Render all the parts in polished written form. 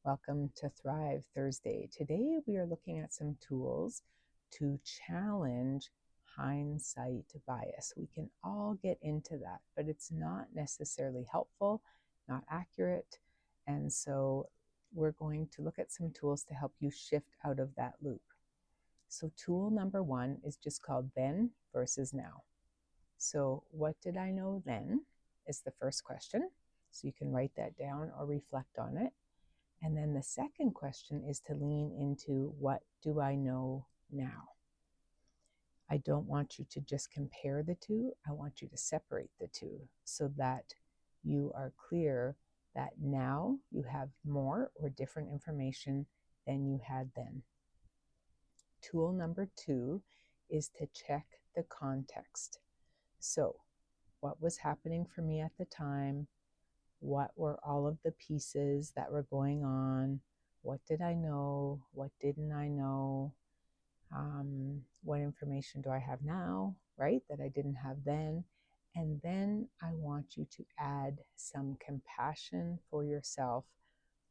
Welcome to Thrive Thursday. Today we are looking at some tools to challenge hindsight bias. We can all get into that, but it's not necessarily helpful, not accurate. And so we're going to look at some tools to help you shift out of that loop. So tool number one is just called then versus now. So what did I know then is the first question. So you can write that down or reflect on it. And then the second question is to lean into what do I know now? I don't want you to just compare the two. I want you to separate the two so that you are clear that now you have more or different information than you had then. Tool number two is to check the context. So, what was happening for me at the time? What were all of the pieces that were going on? What did I know? What didn't I know? What information do I have now, right? That I didn't have then. And then I want you to add some compassion for yourself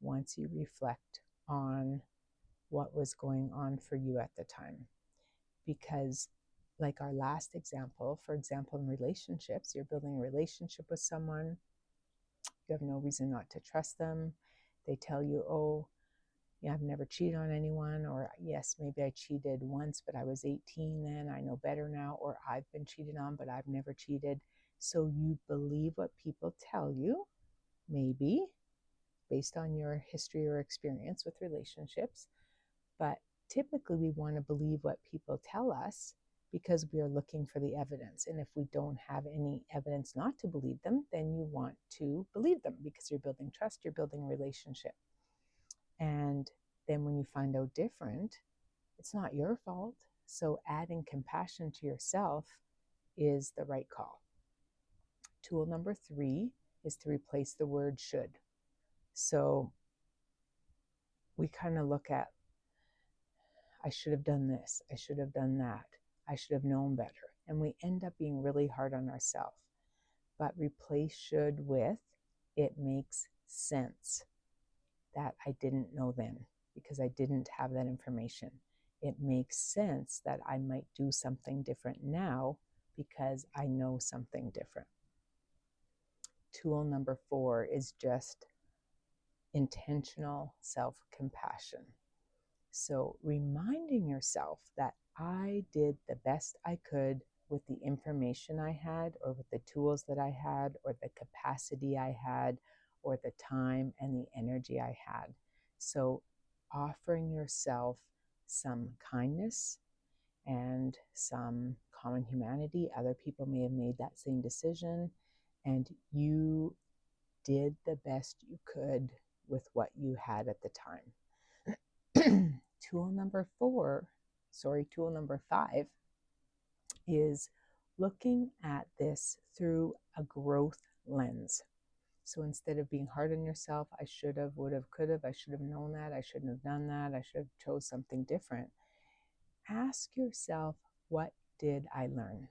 once you reflect on what was going on for you at the time. Because, like our last example, for example, in relationships, you're building a relationship with someone. You have no reason not to trust them. They tell you, oh, yeah, I've never cheated on anyone, or yes, maybe I cheated once, but I was 18 then, I know better now, or I've been cheated on, but I've never cheated. So you believe what people tell you, maybe based on your history or experience with relationships, but typically we want to believe what people tell us because we are looking for the evidence. And if we don't have any evidence not to believe them, then you want to believe them because you're building trust, you're building a relationship. And then when you find out different, it's not your fault. So adding compassion to yourself is the right call. Tool number three is to replace the word should. So we kind of look at, I should have done this, I should have done that, I should have known better. And we end up being really hard on ourselves. But replace should with, it makes sense that I didn't know then because I didn't have that information. It makes sense that I might do something different now because I know something different. Tool number four is just intentional self-compassion. So reminding yourself that I did the best I could with the information I had, or with the tools that I had, or the capacity I had, or the time and the energy I had. So offering yourself some kindness and some common humanity. Other people may have made that same decision, and you did the best you could with what you had at the time. Tool number five is looking at this through a growth lens. So instead of being hard on yourself, I should have, would have, could have, I should have known that, I shouldn't have done that, I should have chose something different. Ask yourself, what did I learn?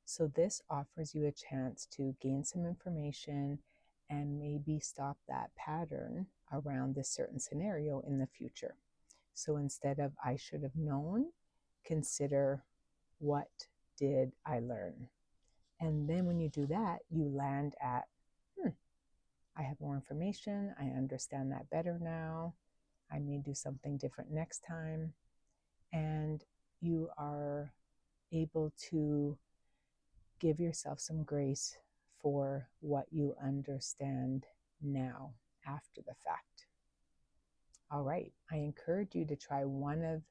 So this offers you a chance to gain some information and maybe stop that pattern around this certain scenario in the future. So instead of I should have known, consider what did I learn? And then when you do that, you land at, I have more information. I understand that better now. I may do something different next time. And you are able to give yourself some grace for what you understand now after the fact. All right, I encourage you to try one of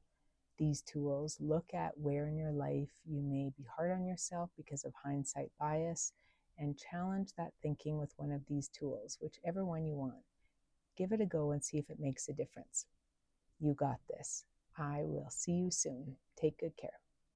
these tools. Look at where in your life you may be hard on yourself because of hindsight bias, and challenge that thinking with one of these tools, whichever one you want. Give it a go and see if it makes a difference. You got this. I will see you soon. Take good care.